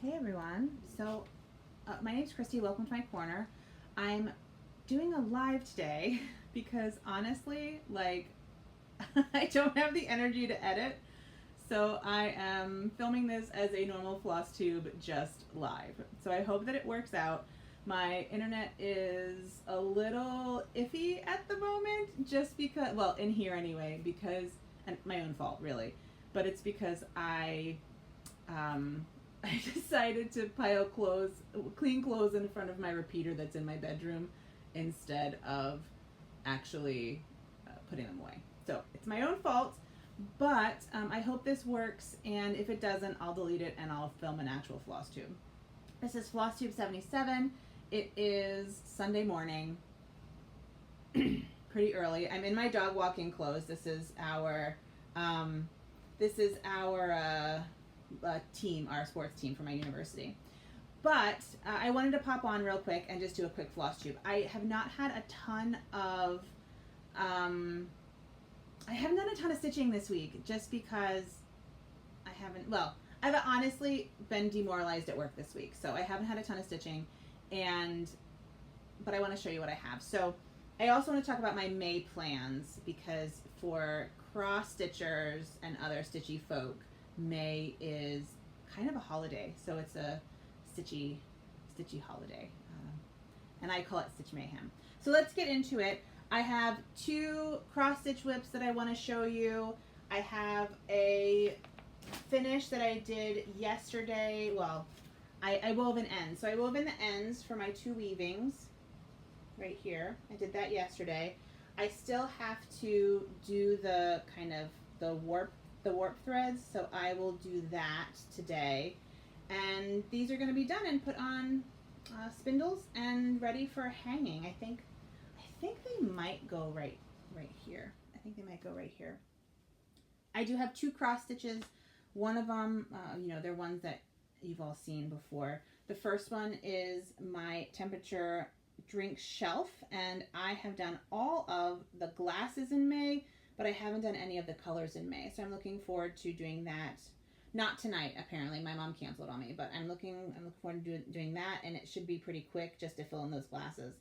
Hey everyone. My name's Christy. Welcome to my corner. I'm doing a live today because honestly, I don't have the energy to edit. So I am filming this as a normal Flosstube, just live. So I hope that it works out. My internet is a little iffy at the moment, just because, well, in here anyway, because, and my own fault really, but it's because um, I decided to pile clean clothes in front of my repeater that's in my bedroom instead of actually putting them away. So it's my own fault, but I hope this works, and if it doesn't, I'll delete it and I'll film an actual floss tube. This is Flosstube 77. It is Sunday morning, pretty early. I'm in my dog walking clothes. This is our team, our sports team for my university. But I wanted to pop on real quick and just do a quick floss tube. I have not had a ton of stitching this week, just because I've honestly been demoralized at work this week, so I haven't had a ton of stitching, but I want to show you what I have. So I also want to talk about my May plans, because for cross stitchers and other stitchy folk, May is kind of a holiday, so it's a stitchy holiday, and I call it Stitch Mayhem. So let's get into it. I have two cross stitch whips that I want to show you. I have a finish that I did yesterday. Well, I wove an end, so I wove in the ends for my two weavings right here. I did that yesterday. I still have to do the kind of the warp threads, so I will do that today. And these are going to be done and put on spindles and ready for hanging. I think they might go right here. I think they might go right here. I do have two cross stitches. One of them, they're ones that you've all seen before. The first one is my temperature drink shelf, and I have done all of the glasses in May, but I haven't done any of the colors in May. So I'm looking forward to doing that. Not tonight, apparently. My mom canceled on me, but I'm looking forward to doing that, and it should be pretty quick just to fill in those glasses.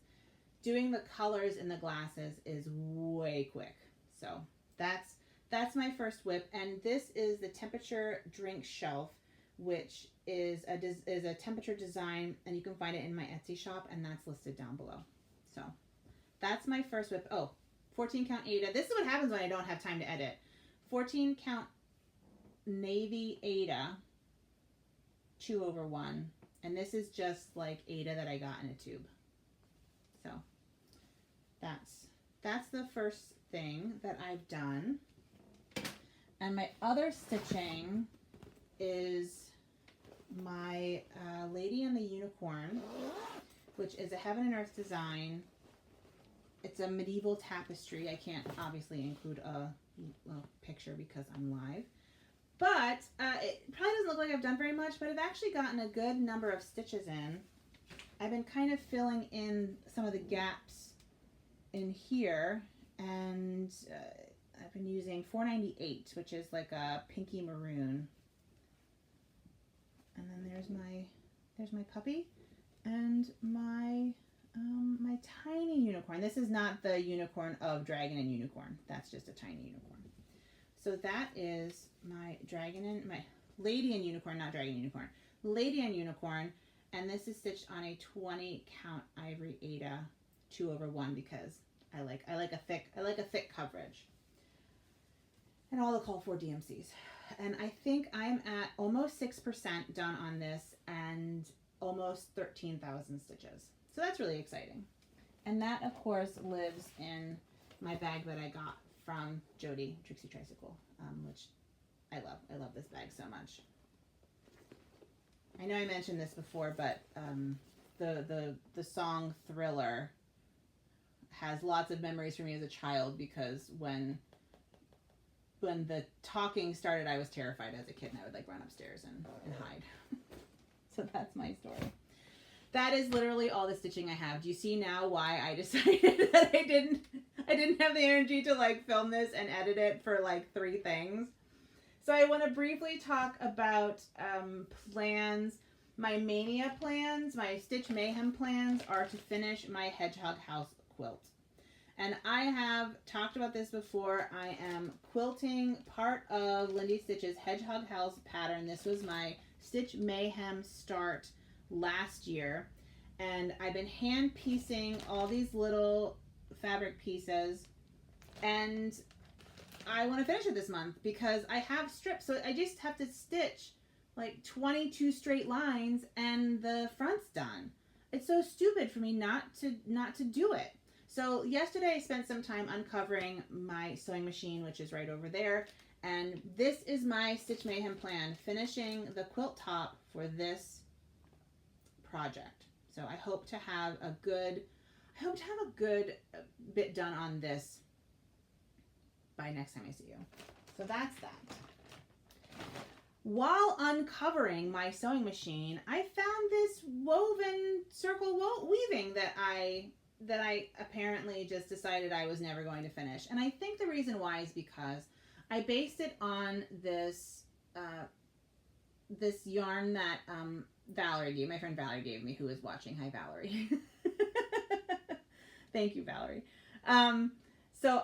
Doing the colors in the glasses is way quick. So that's my first whip, and this is the temperature drink shelf, which is a temperature design, and you can find it in my Etsy shop, and that's listed down below. So that's my first whip. Oh, 14 count Aida. This is what happens when I don't have time to edit. 14 count navy Aida 2/1, and this is just like Aida that I got in a tube. So that's the first thing that I've done. And my other stitching is my Lady and the Unicorn, which is a Heaven and Earth design. It's a medieval tapestry. I can't obviously include a picture because I'm live. But it probably doesn't look like I've done very much, but I've actually gotten a good number of stitches in. I've been kind of filling in some of the gaps in here, and I've been using 498, which is like a pinky maroon. And then there's my puppy and my my tiny unicorn. This is not the unicorn of Dragon and Unicorn. That's just a tiny unicorn. So that is my my Lady and Unicorn, not Dragon and Unicorn. Lady and Unicorn, and this is stitched on a 20 count ivory Aida 2/1 because I like a thick coverage. And all the call for DMCs. And I think I'm at almost 6% done on this and almost 13,000 stitches. So that's really exciting. And that, of course, lives in my bag that I got from Jody, Trixie Tricycle, which I love. I love this bag so much. I know I mentioned this before, but the song Thriller has lots of memories for me as a child, because when the talking started, I was terrified as a kid, and I would run upstairs and hide. So that's my story. That is literally all the stitching I have. Do you see now why I decided that I didn't have the energy to film this and edit it for 3 things? So I want to briefly talk about plans. my mania plans, my Stitch Mayhem plans are to finish my Hedgehog House quilt. And I have talked about this before. I am quilting part of Lindy Stitch's Hedgehog House pattern. This was my Stitch Mayhem start last year. And I've been hand piecing all these little fabric pieces. And I want to finish it this month because I have strips. So I just have to stitch like 22 straight lines and the front's done. It's so stupid for me not to do it. So yesterday I spent some time uncovering my sewing machine, which is right over there. And this is my Stitch Mayhem plan, finishing the quilt top for this project. So I hope to have a good bit done on this by next time I see you. So that's that. While uncovering my sewing machine, I found this woven circle weaving that I apparently just decided I was never going to finish. And I think the reason why is because I based it on this this yarn that my friend Valerie gave me, who is watching. Hi, Valerie. Thank you, Valerie. So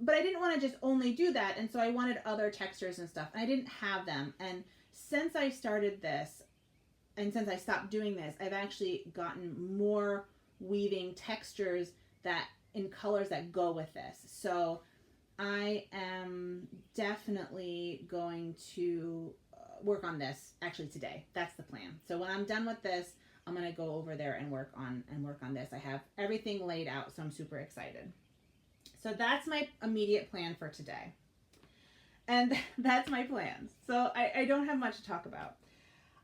but I didn't want to just only do that, and so I wanted other textures and stuff, and I didn't have them. And since I started this, and since I stopped doing this, I've actually gotten more weaving textures that in colors that go with this. So I am definitely going to work on this actually today. That's the plan. So when I'm done with this, I'm going to go over there and work on this. I have everything laid out, so I'm super excited. So that's my immediate plan for today. And that's my plans. So I don't have much to talk about.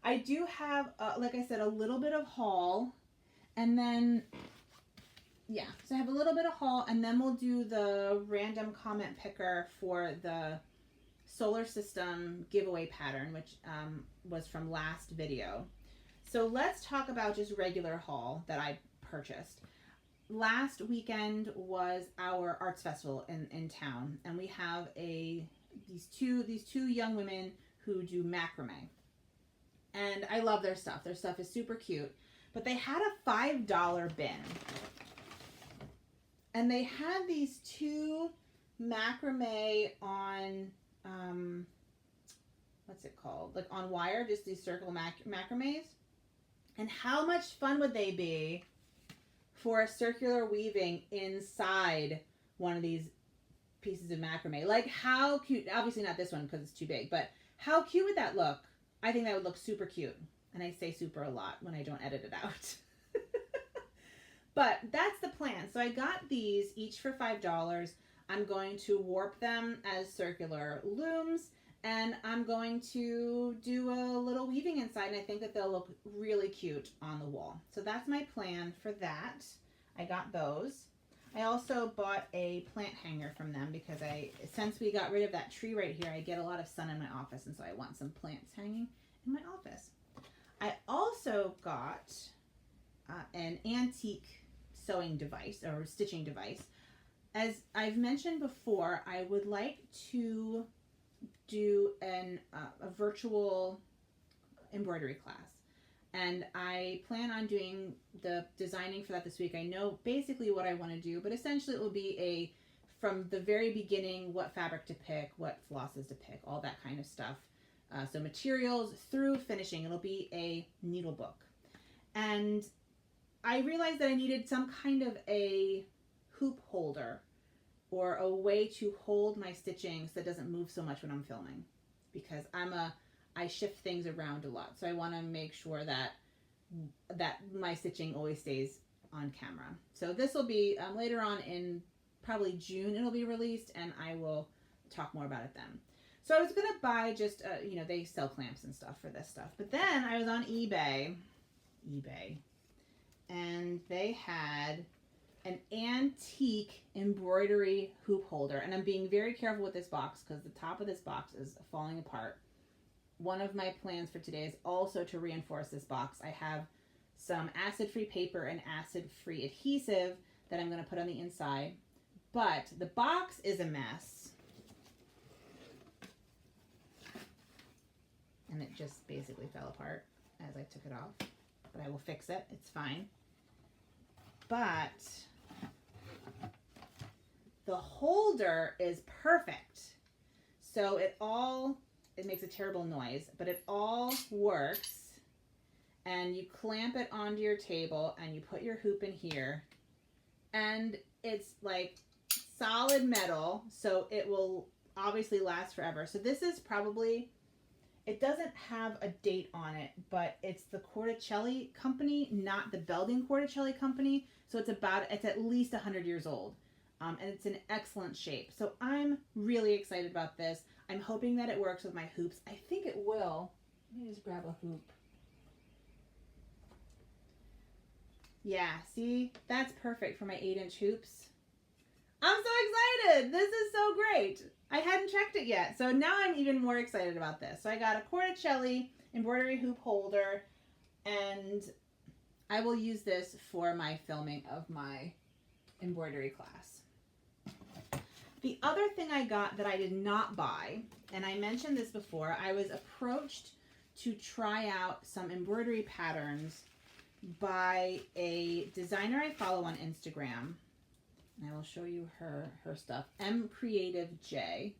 I do have, like I said, a little bit of haul. And then, yeah, so I have a little bit of haul. And then we'll do the random comment picker for the solar system giveaway pattern, which was from last video. So let's talk about just regular haul that I purchased. Last weekend was our arts festival in town, and we have these two young women who do macrame, and I love their stuff. Their stuff is super cute, but they had a $5 bin, and they had these two macrame on what's it called? Like on wire, just these circle macrames. And how much fun would they be for a circular weaving inside one of these pieces of macrame? Like, how cute. Obviously not this one because it's too big, but how cute would that look? I think that would look super cute. And I say super a lot when I don't edit it out. But that's the plan. So I got these each for $5. I'm going to warp them as circular looms, and I'm going to do a little weaving inside, and I think that they'll look really cute on the wall. So that's my plan for that. I got those. I also bought a plant hanger from them because since we got rid of that tree right here, I get a lot of sun in my office, and so I want some plants hanging in my office. I also got an antique sewing device or stitching device. As I've mentioned before, I would like to do a virtual embroidery class, and I plan on doing the designing for that this week. I know basically what I want to do, but essentially it will be from the very beginning, what fabric to pick, what flosses to pick, all that kind of stuff. So materials through finishing. It'll be a needle book, and I realized that I needed some kind of a hoop holder or a way to hold my stitching so it doesn't move so much when I'm filming, because I shift things around a lot. So I want to make sure that my stitching always stays on camera. So this will be later on in probably June it'll be released, and I will talk more about it then. So I was going to buy just, they sell clamps and stuff for this stuff. But then I was on eBay, and they had an antique embroidery hoop holder. And I'm being very careful with this box because the top of this box is falling apart. One of my plans for today is also to reinforce this box. I have some acid-free paper and acid-free adhesive that I'm going to put on the inside. But the box is a mess. just basically fell apart as I took it off, but I will fix it. It's fine. But the holder is perfect. So it makes a terrible noise, but it all works. And you clamp it onto your table and you put your hoop in here. And it's like solid metal, so it will obviously last forever. So this is probably, it doesn't have a date on it, but it's the Corticelli company, not the Belding Corticelli company. So it's at least 100 years old. And it's in excellent shape. So I'm really excited about this. I'm hoping that it works with my hoops. I think it will. Let me just grab a hoop. Yeah, see? That's perfect for my 8-inch hoops. I'm so excited! This is so great! I hadn't checked it yet, so now I'm even more excited about this. So I got a Corticelli embroidery hoop holder, and I will use this for my filming of my embroidery class. The other thing I got that I did not buy, and I mentioned this before, I was approached to try out some embroidery patterns by a designer I follow on Instagram. And I will show you her stuff. Creative J.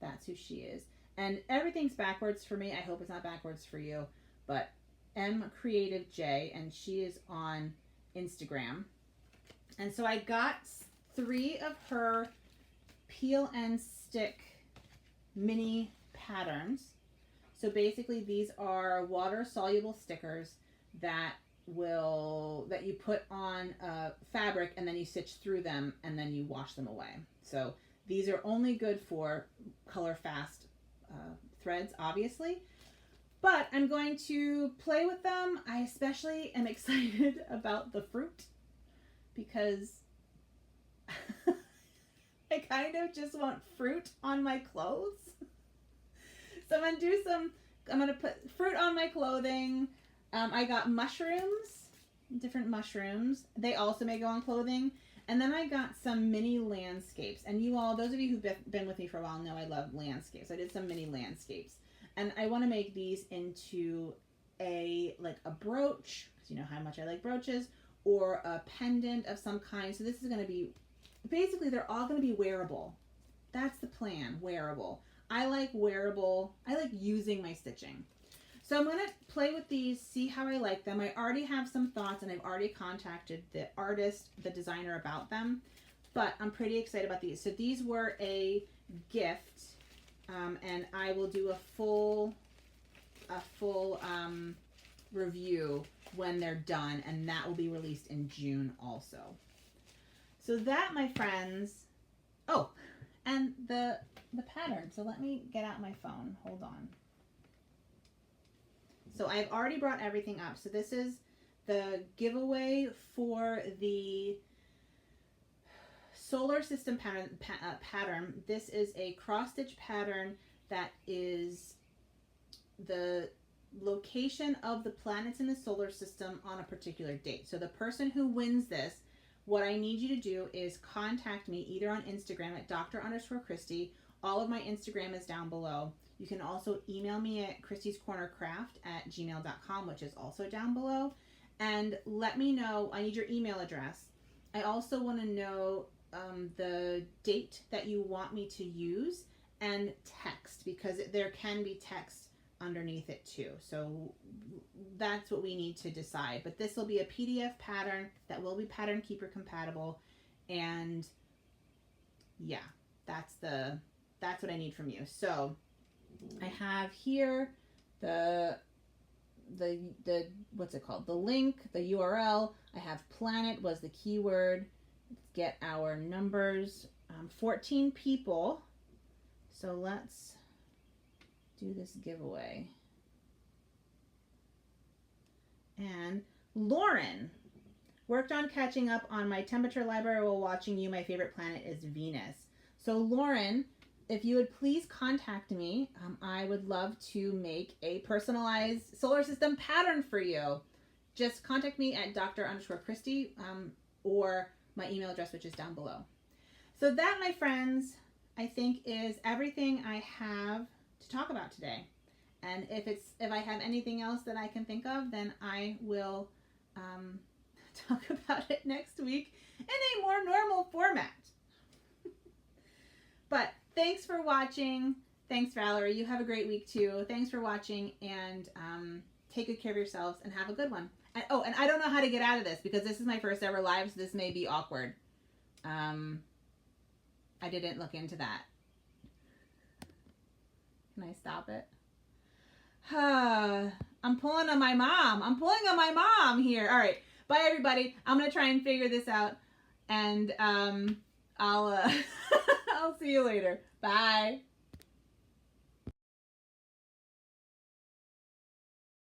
That's who she is. And everything's backwards for me. I hope it's not backwards for you. But Creative J, and she is on Instagram. And so I got 3 of her peel and stick mini patterns. So basically these are water soluble stickers that you put on fabric and then you stitch through them and then you wash them away. So these are only good for color fast threads, obviously, but I'm going to play with them. I especially am excited about the fruit because I kind of just want fruit on my clothes. So I'm going to put fruit on my clothing. I got mushrooms, different mushrooms. They also may go on clothing. And then I got some mini landscapes. And you all, those of you who've been with me for a while know I love landscapes. I did some mini landscapes. And I want to make these into a brooch, because you know how much I like brooches, or a pendant of some kind. So this is going to be, basically they're all going to be wearable. That's the plan, wearable. I like wearable. I like using my stitching. So I'm going to play with these, see how I like them. I already have some thoughts, and I've already contacted the artist, the designer about them, but I'm pretty excited about these. So these were a gift, and I will do a full review when they're done, and that will be released in June also. So that, my friends, oh, and the pattern. So let me get out my phone. Hold on. So I've already brought everything up. So this is the giveaway for the solar system pattern. This is a cross stitch pattern that is the location of the planets in the solar system on a particular date. So the person who wins this, what I need you to do is contact me either on Instagram at Dr_Christy. All of my Instagram is down below. You can also email me at christyscornercraft@gmail.com, which is also down below. And let me know, I need your email address. I also want to know the date that you want me to use and text, because there can be text underneath it too. So that's what we need to decide. But this will be a PDF pattern that will be Pattern Keeper compatible. And yeah, that's what I need from you. So I have here the what's it called? The link, the URL. I have planet was the keyword. Let's get our numbers. 14 people. So let's do this giveaway. And Lauren worked on catching up on my temperature library while watching you. My favorite planet is Venus. So Lauren, if you would please contact me, I would love to make a personalized solar system pattern for you. Just contact me at Dr_Christy or my email address, which is down below. So that, my friends, I think is everything I have to talk about today. And if I have anything else that I can think of, then I will talk about it next week in a more normal format. But thanks for watching. Thanks, Valerie. You have a great week too. Thanks for watching, and take good care of yourselves and have a good one. And, oh, and I don't know how to get out of this because this is my first ever live, so this may be awkward. I didn't look into that. Can I stop it? I'm pulling on my mom. I'm pulling on my mom here. All right. Bye, everybody. I'm going to try and figure this out. And I'll see you later. Bye.